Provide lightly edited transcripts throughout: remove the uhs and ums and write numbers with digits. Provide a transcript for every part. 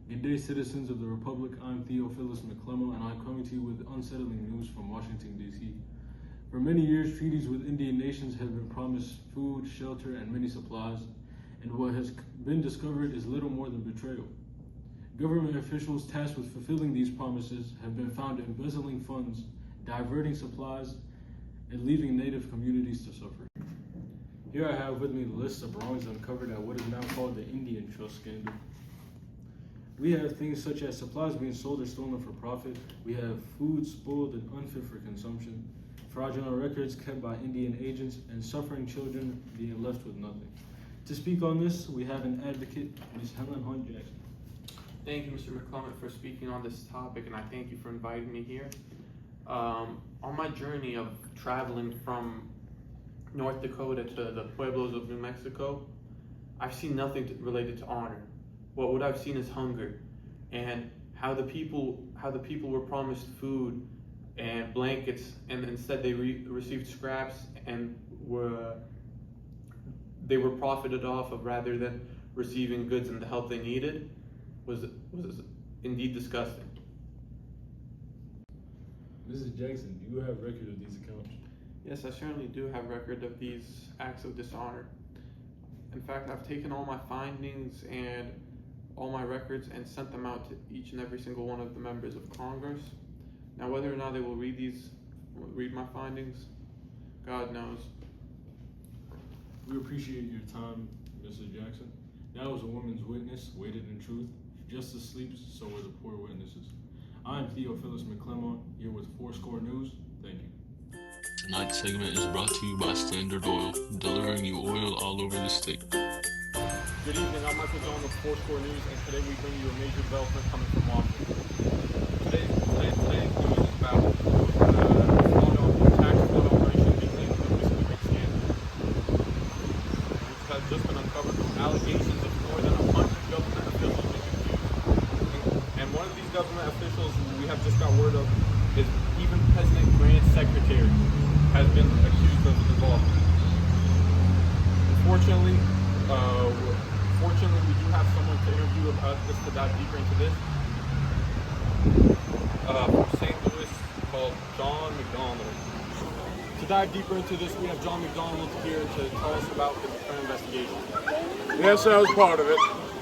Good day, citizens of the Republic. I'm Theophilus McClellan, and I'm coming to you with unsettling news from Washington, D.C. For many years, treaties with Indian nations have been promised food, shelter, and many supplies, and what has been discovered is little more than betrayal. Government officials tasked with fulfilling these promises have been found embezzling funds, diverting supplies, and leaving native communities to suffer. Here I have with me the list of wrongs uncovered at what is now called the Indian Trust Scandal. We have things such as supplies being sold or stolen for profit. We have food spoiled and unfit for consumption, fraudulent records kept by Indian agents, and suffering children being left with nothing. To speak on this, we have an advocate, Ms. Helen Hunt Jackson. Thank you, Mr. McClellan, for speaking on this topic, and I thank you for inviting me here. On my journey of traveling from North Dakota to the pueblos of New Mexico, I've seen nothing related to honor. What I've seen is hunger, and how the people were promised food and blankets, and instead they received scraps and they were profited off of rather than receiving goods and the help they needed was indeed disgusting. Mrs. Jackson, do you have record of these accounts? Yes, I certainly do have record of these acts of dishonor. In fact, I've taken all my findings and all my records and sent them out to each and every single one of the members of Congress. Now, whether or not they will read my findings, God knows. We appreciate your time, Mrs. Jackson. Now, as a woman's witness, weighted in truth, justice sleeps, so are the poor witnesses. I'm Theophilus McClellan, here with Fourscore News. Thank you. Tonight's segment is brought to you by Standard Oil, delivering you oil all over the state. Good evening, I'm Michael John with Fourscore News, and today we bring you a major development coming from Washington. Today's news is about tax fraud operation being linked to the whiskey rate scandal. Which has just been uncovered with allegations of more than 100 government officials being accused. And one of these government officials we have just got word of is even President Grant's secretary has been accused of involvement. Fortunately, we do have someone to interview about this to dive deeper into this. From St. Louis, called John McDonald. To dive deeper into this, we have John McDonald here to tell us about the current investigation. Yes, I was part of it.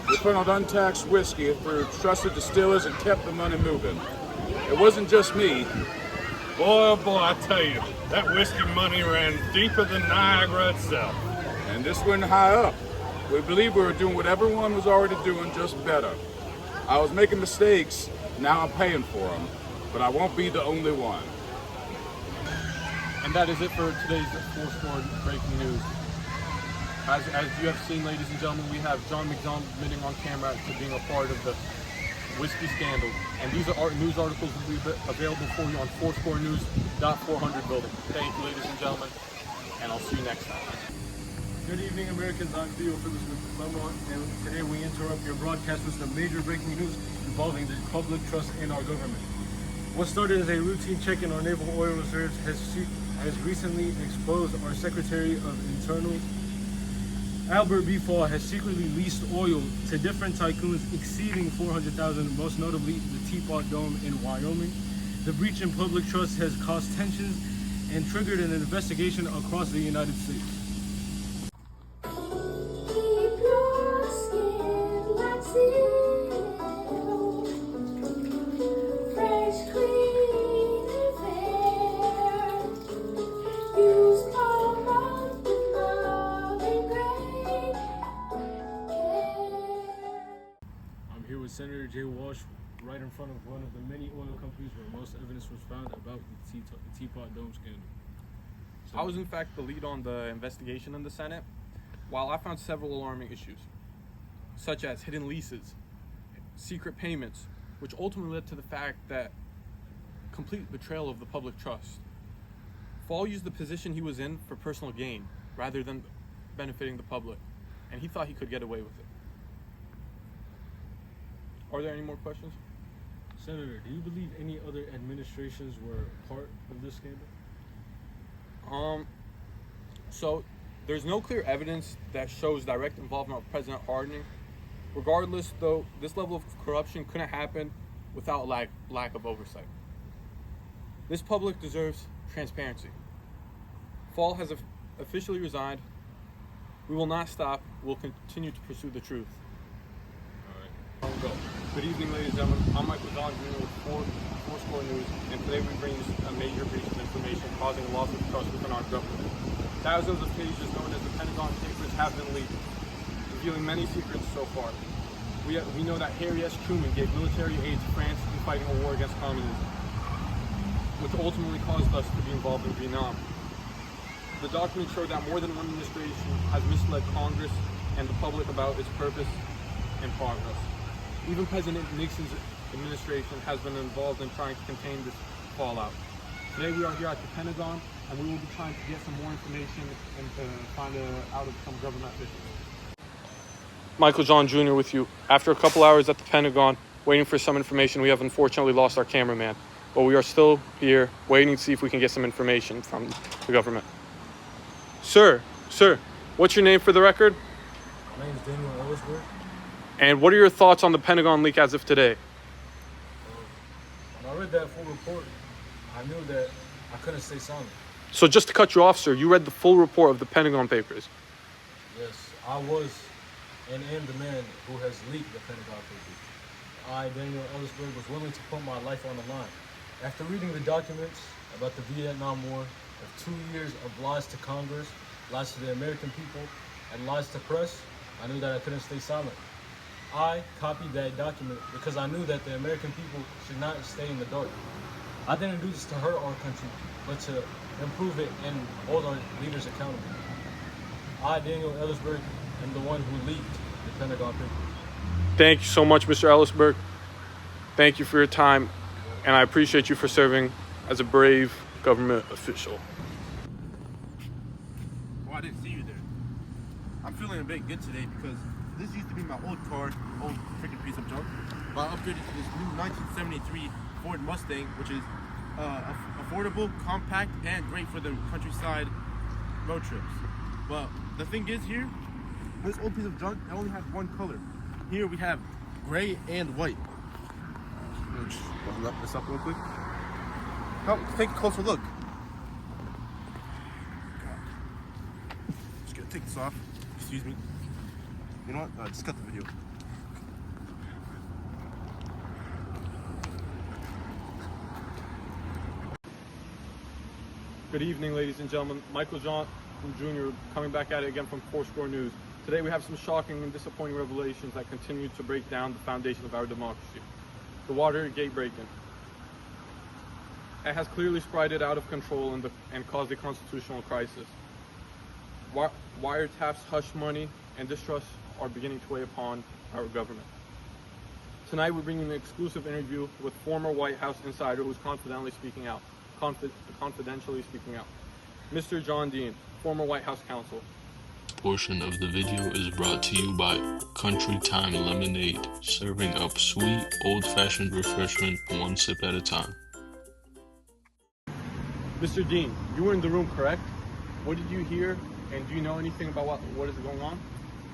We funneled untaxed whiskey through trusted distillers and kept the money moving. It wasn't just me. Boy, oh boy, I tell you, that whiskey money ran deeper than Niagara itself. And this went high up. We believed we were doing what everyone was already doing, just better. I was making mistakes, now I'm paying for them. But I won't be the only one. And that is it for today's Fourscore breaking news. As you have seen, ladies and gentlemen, we have John McDonald admitting on camera to being a part of the whiskey scandal. And these are news articles that will be available for you on fourscorenews.400 building. Thank you, ladies and gentlemen, and I'll see you next time. Good evening, Americans. I'm Theophilus McClellan, and today we interrupt your broadcast with some major breaking news involving the public trust in our government. What started as a routine check in our naval oil reserves has recently exposed our Secretary of Internal, Albert B. Fall, has secretly leased oil to different tycoons exceeding $400,000, most notably the Teapot Dome in Wyoming. The breach in public trust has caused tensions and triggered an investigation across the United States. I'm here with Senator Jay Walsh, right in front of one of the many oil companies where most evidence was found about the Teapot Dome scandal. So, I was in fact the lead on the investigation in the Senate. While I found several alarming issues, such as hidden leases, secret payments, which ultimately led to the fact that complete betrayal of the public trust. Fall used the position he was in for personal gain rather than benefiting the public, and he thought he could get away with it. Are there any more questions? Senator, do you believe any other administrations were part of this scandal? So there's no clear evidence that shows direct involvement of President Harding Regardless, though, this level of corruption couldn't happen without lack of oversight. This public deserves transparency. Fall has officially resigned. We will not stop. We'll continue to pursue the truth. All right. Go. Good evening, ladies and gentlemen. I'm Michael John Jr. with Fourscore News, and today we bring you a major breach of information causing a loss of trust within our government. Thousands of pages known as the Pentagon Papers have been leaked, revealing many secrets so far. We know that Harry S. Truman gave military aid to France in fighting a war against communism, which ultimately caused us to be involved in Vietnam. The documents show that more than one administration has misled Congress and the public about its purpose and progress. Even President Nixon's administration has been involved in trying to contain this fallout. Today we are here at the Pentagon, and we will be trying to get some more information and to find out of some government officials. Michael John Jr. with you. After a couple hours at the Pentagon, waiting for some information, we have unfortunately lost our cameraman. But we are still here, waiting to see if we can get some information from the government. Sir, what's your name for the record? My name is Daniel Ellisberg. And what are your thoughts on the Pentagon leak as of today? When I read that full report, I knew that I couldn't stay silent. So just to cut you off, sir, you read the full report of the Pentagon Papers. Yes, I was and am the man who has leaked the Pentagon Papers. I, Daniel Ellisberg, was willing to put my life on the line. After reading the documents about the Vietnam War, of 2 years of lies to Congress, lies to the American people, and lies to press, I knew that I couldn't stay silent. I copied that document because I knew that the American people should not stay in the dark. I didn't do this to hurt our country, but to improve it and hold our leaders accountable. I, Daniel Ellisberg, am the one who leaked the Pentagon Papers. Thank you so much, Mr. Ellisberg. Thank you for your time, and I appreciate you for serving as a brave government official. Oh, I didn't see you there. I'm feeling a bit good today because this used to be my old car, old freaking piece of junk. But I upgraded to this new 1973 Ford Mustang, which is affordable, compact, and great for the countryside road trips. But the thing is here, this old piece of junk, it only has one color. Here we have gray and white. Let me just open this up real quick. Take a closer look. Just gonna take this off. Excuse me. You know what? Just cut the video. Good evening, ladies and gentlemen. Michael John Jr. coming back at it again from Fourscore News. Today we have some shocking and disappointing revelations that continue to break down the foundation of our democracy. The Watergate break-in. It has clearly spiraled out of control and caused a constitutional crisis. Wiretaps, hush money, and distrust are beginning to weigh upon our government. Tonight we're bringing an exclusive interview with former White House insider who's confidentially speaking out. Mr. John Dean, former White House counsel. Portion of the video is brought to you by Country Time Lemonade, serving up sweet, old-fashioned refreshment one sip at a time. Mr. Dean, you were in the room, correct? What did you hear, and do you know anything about what is going on?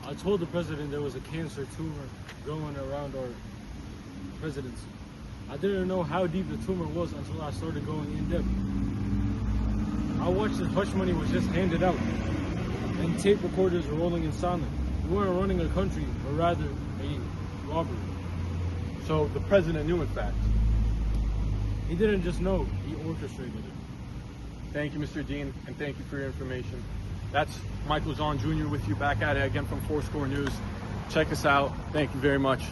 I told the president there was a cancer tumor growing around our presidency. I didn't know how deep the tumor was until I started going in depth. I watched as hush money was just handed out, and tape recorders were rolling in silence. We weren't running a country, but rather a robbery. So the president knew, in fact. He didn't just know, he orchestrated it. Thank you, Mr. Dean, and thank you for your information. That's Michael John Jr. with you back at it again from Fourscore News. Check us out. Thank you very much.